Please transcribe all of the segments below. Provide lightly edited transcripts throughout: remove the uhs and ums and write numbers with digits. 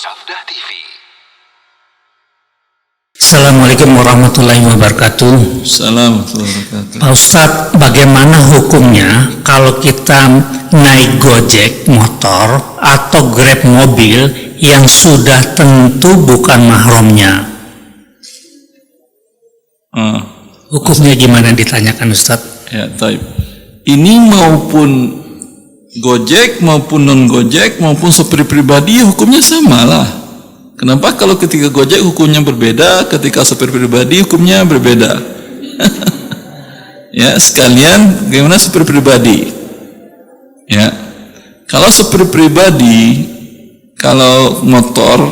Sabda TV. Assalamualaikum warahmatullahi wabarakatuh. Assalamualaikum warahmatullahi wabarakatuh. Pak Ustadz, bagaimana hukumnya kalau kita naik Gojek motor atau Grab mobil yang sudah tentu bukan mahramnya? Hukumnya gimana ditanyakan Ustadz? Ya, taib. Ini maupun Gojek maupun non Gojek maupun sopir pribadi hukumnya sama lah. Kenapa kalau ketika Gojek hukumnya berbeda, ketika sopir pribadi hukumnya berbeda? Ya, sekalian bagaimana sopir pribadi? Ya, kalau sopir pribadi, kalau motor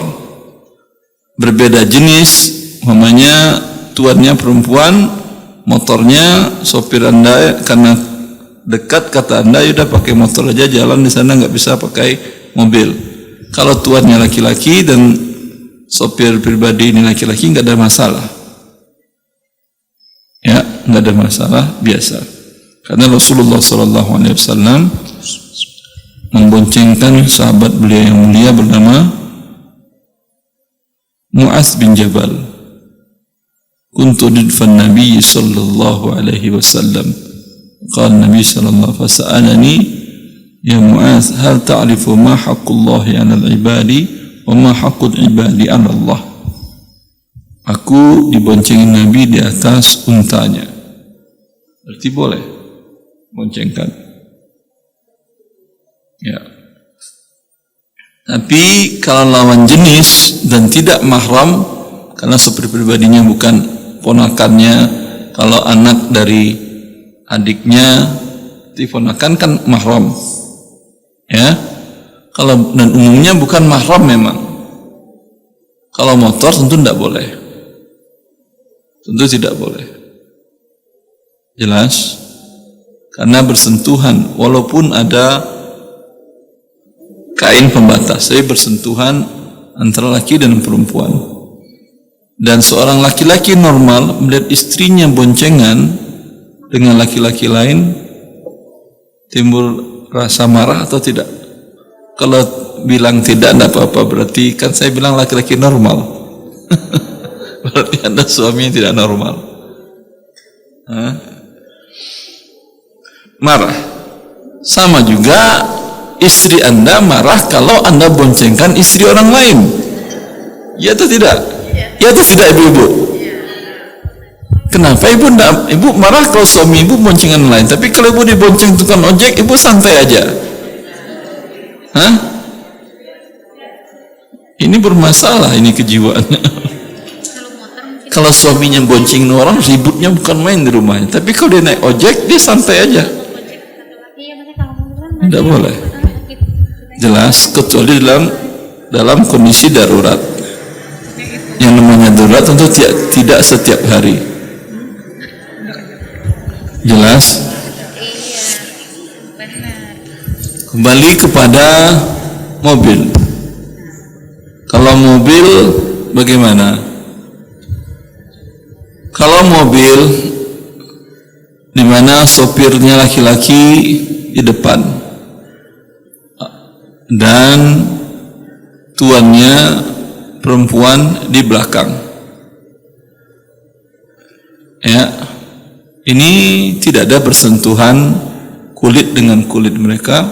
berbeda jenis, umpamanya tuannya perempuan, motornya sopir Anda karena dekat kata Anda, yaudah pakai motor aja, jalan di sana nggak bisa pakai mobil. Kalau tuannya laki-laki dan sopir pribadi ini laki-laki, nggak ada masalah. Ya, nggak ada masalah, biasa. Karena Rasulullah SAW memboncengkan sahabat beliau yang mulia bernama Mu'adz bin Jabal. Kuntu ridfan Nabi sallallahu alaihi wasallam. Qala Nabi sallallahu alaihi wasallam, "Sa'alani ya Mu'adz, hal ta'rifu ma haqqullahi 'alal 'ibadi wa ma haqqul 'ibadi 'ala Allah?" Aku diboncengin Nabi di atas untanya. Berarti boleh boncengkan. Ya. Tapi kalau lawan jenis dan tidak mahram, karena sopir pribadinya bukan ponakannya, kalau anak dari adiknya, ponakan kan mahram, ya. Kalau dan umumnya bukan mahram memang. Kalau motor tentu tidak boleh, tentu tidak boleh. Jelas? Karena bersentuhan, walaupun ada kain pembatas, tapi bersentuhan antara laki dan perempuan. Dan seorang laki-laki normal melihat istrinya boncengan dengan laki-laki lain, timbul rasa marah atau tidak? Kalau bilang tidak apa-apa, berarti kan saya bilang laki-laki normal. Berarti Anda suami yang tidak normal. Marah. Sama juga istri Anda marah kalau Anda boncengkan istri orang lain. Ya atau tidak? Ya atau tidak, ibu-ibu? Kenapa ibu marah kalau suami ibu boncengan lain, tapi kalau ibu dibonceng tukang ojek, ibu santai aja? Hah? Ini bermasalah, ini kejiwaannya. Kalau suaminya boncengin orang, ributnya bukan main di rumahnya. Tapi kalau dia naik ojek, dia santai aja. Tidak boleh. Jelas, kecuali dalam kondisi darurat. Yang namanya darurat tentu tidak setiap hari. Jelas? Kembali kepada mobil. Kalau mobil bagaimana? Kalau mobil di mana sopirnya laki-laki di depan dan tuannya perempuan di belakang. Ya. Ini tidak ada bersentuhan kulit dengan kulit mereka.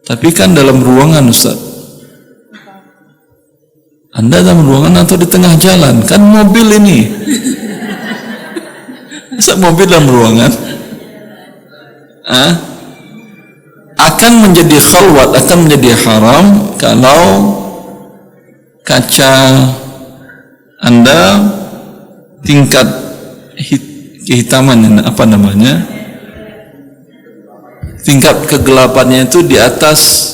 Tapi kan dalam ruangan, Ustaz. Anda dalam ruangan atau di tengah jalan? Kan mobil ini. Masa mobil dalam ruangan? Akan menjadi khalwat, akan menjadi haram kalau kaca Anda tingkat kehitaman, apa namanya, tingkat kegelapannya itu di atas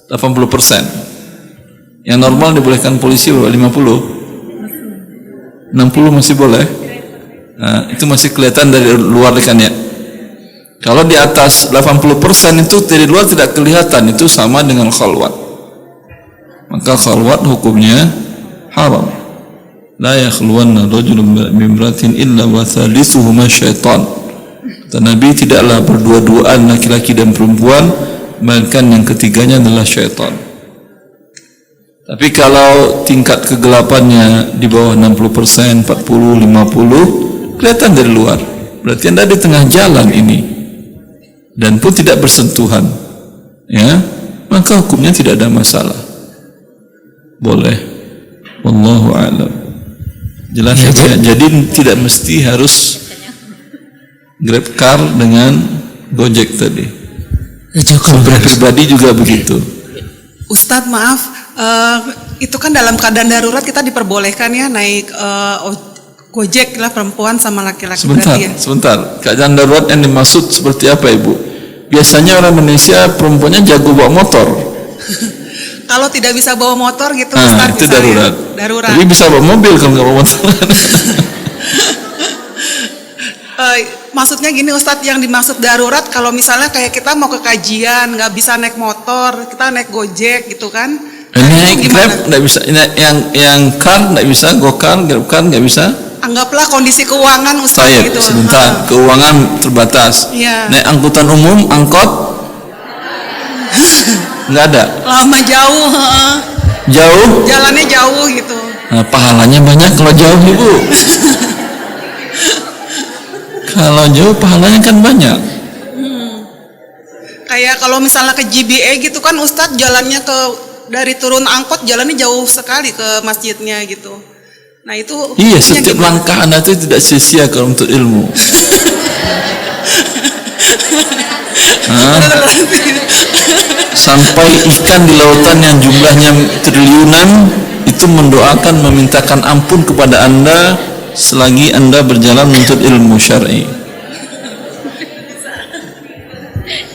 80%. Yang normal dibolehkan polisi berapa? 50? 60 masih boleh? Nah, itu masih kelihatan dari luar kan ya. Kalau di atas 80% itu dari luar tidak kelihatan, itu sama dengan khalwat. Maka khalwat hukumnya haram. La yakhluwanna rajulun bimratin illa wa thalithuhuma syaitan. Kata Nabi, tidaklah berdua-duaan laki-laki dan perempuan, melainkan yang ketiganya adalah syaitan. Tapi kalau tingkat kegelapannya di bawah 60%, 40, 50, kelihatan dari luar. Berarti Anda di tengah jalan ini dan pun tidak bersentuhan, ya, maka hukumnya tidak ada masalah. Boleh. Wallahu a'lam. Jelas ya, jadi tidak mesti harus GrabCar dengan Gojek tadi. Pribadi juga begitu. Ustadz maaf, itu kan dalam keadaan darurat kita diperbolehkan ya naik Gojek lah perempuan sama laki-laki. Sebentar. Keadaan darurat yang dimaksud seperti apa Ibu? Biasanya orang Indonesia perempuannya jago bawa motor. Kalau tidak bisa bawa motor gitu, Ustaz, itu darurat. Tapi bisa bawa mobil kalau nggak bawa motor. Maksudnya gini Ustadz, yang dimaksud darurat kalau misalnya kayak kita mau ke kajian nggak bisa naik motor, kita naik Gojek gitu kan? Naik Grab nggak bisa, yang car nggak bisa, GoCar, GrabCar nggak bisa. Anggaplah kondisi keuangan Ustadz gitu. Sebentar, keuangan terbatas. Ya. Naik angkutan umum, angkot nggak ada. Lama jauh. Jauh? Jalannya jauh gitu. Nah, pahalanya banyak kalau jauh Ibu. Kalau jauh pahalanya kan banyak. Kayak kalau misalnya ke GBA gitu kan Ustadz, jalannya dari turun angkot jalannya jauh sekali ke masjidnya gitu. Nah itu iya, setiap langkah Anda itu tidak sia-sia kalau untuk ilmu. Sampai ikan di lautan yang jumlahnya triliunan itu mendoakan, memintakan ampun kepada Anda selagi Anda berjalan menuntut ilmu syar'i.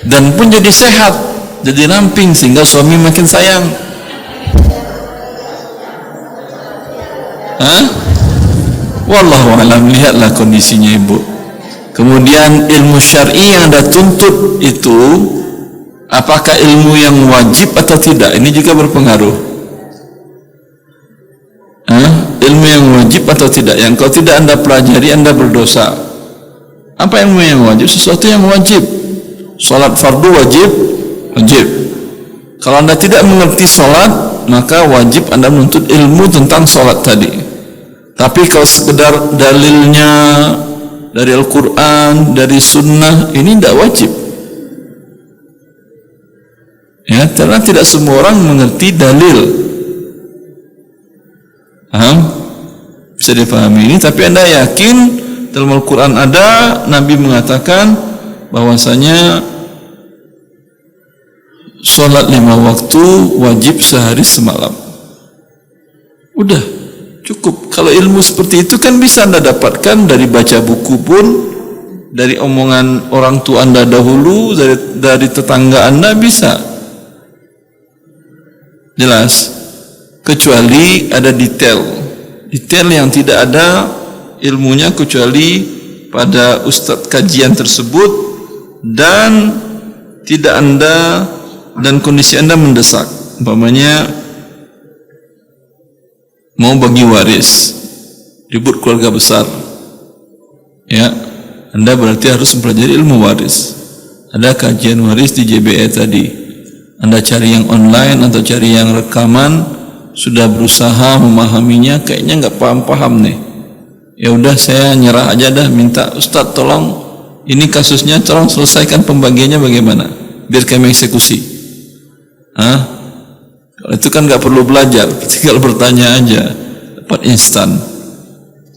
Dan pun jadi sehat, jadi ramping sehingga suami makin sayang. Wallahu a'lam, lihatlah kondisinya Ibu. Kemudian ilmu syar'i yang Anda tuntut itu apakah ilmu yang wajib atau tidak? Ini juga berpengaruh. Ilmu yang wajib atau tidak? Yang kalau tidak Anda pelajari, Anda berdosa. Apa ilmu yang wajib? Sesuatu yang wajib. Salat fardu wajib. Kalau Anda tidak mengerti salat, maka wajib Anda menuntut ilmu tentang salat tadi. Tapi kalau sekedar dalilnya dari Al-Quran, dari Sunnah, ini tidak wajib. Ya, karena tidak semua orang mengerti dalil. Bisa dipahami ini, tapi Anda yakin dalam Al-Quran ada, Nabi mengatakan bahwasanya sholat 5 waktu wajib sehari semalam. Udah cukup. Kalau ilmu seperti itu kan bisa Anda dapatkan dari baca buku pun, dari omongan orang tua Anda dahulu, dari tetangga Anda bisa. Jelas. Kecuali ada detail yang tidak ada ilmunya kecuali pada ustadz kajian tersebut dan tidak Anda dan kondisi Anda mendesak, umpamanya mau bagi waris, ribut keluarga besar, ya, Anda berarti harus mempelajari ilmu waris. Ada kajian waris di JBE tadi, Anda cari yang online atau cari yang rekaman, sudah berusaha memahaminya, kayaknya nggak paham-paham nih. Ya udah saya nyerah aja dah, minta Ustadz tolong ini kasusnya, tolong selesaikan pembagiannya bagaimana, biar kami eksekusi. Kalau itu kan nggak perlu belajar, tinggal bertanya aja, dapat instan.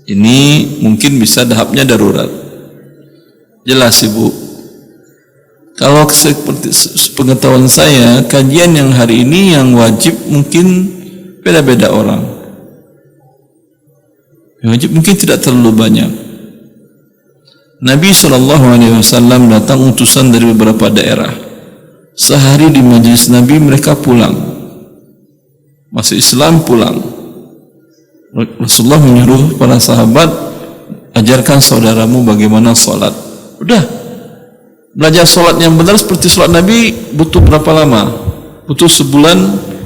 Ini mungkin bisa tahapnya darurat. Jelas Ibu. Kalau seperti pengetahuan saya, kajian yang hari ini yang wajib mungkin beda-beda orang. Yang wajib mungkin tidak terlalu banyak. Nabi SAW datang utusan dari beberapa daerah. Sehari di majelis Nabi mereka pulang. Masuk Islam pulang. Rasulullah menyuruh para sahabat, ajarkan saudaramu bagaimana sholat. Udah. Belajar sholat yang benar seperti sholat Nabi butuh berapa lama? Butuh sebulan,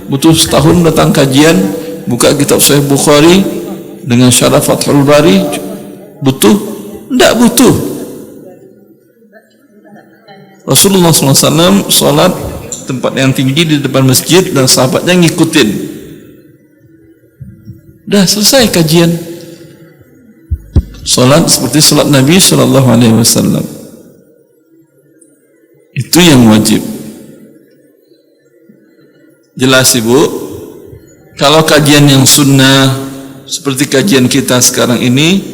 butuh setahun datang kajian, buka kitab Sahih Bukhari dengan syarah Fathul Bari, butuh? Tidak butuh. Rasulullah SAW sholat tempat yang tinggi di depan masjid dan sahabatnya ngikutin. Dah selesai kajian. Salat seperti salat Nabi Shallallahu Alaihi Wasallam. Itu yang wajib. Jelas Ibu? Kalau kajian yang sunnah seperti kajian kita sekarang ini,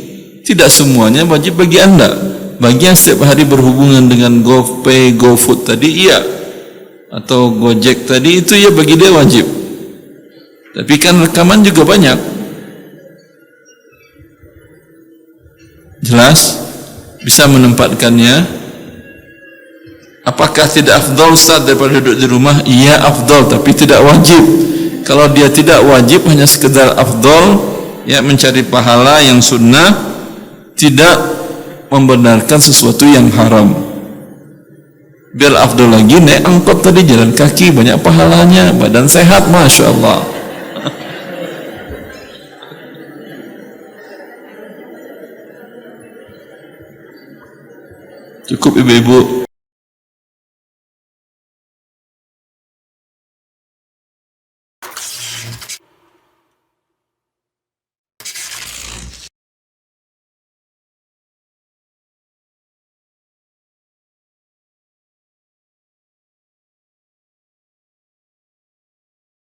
tidak semuanya wajib bagi Anda. Bagi yang setiap hari berhubungan dengan GoPay, GoFood tadi, iya. Atau Gojek tadi, itu ya bagi dia wajib. Tapi kan rekaman juga banyak. Jelas? Bisa menempatkannya. Apakah tidak afdal Ustaz daripada duduk di rumah? Iya afdal, tapi tidak wajib. Kalau dia tidak wajib, hanya sekedar afdal, ya mencari pahala yang sunnah, tidak membenarkan sesuatu yang haram. Biar afdal lagi, naik angkot tadi, jalan kaki, banyak pahalanya, badan sehat, Masya Allah. Cukup ibu-ibu.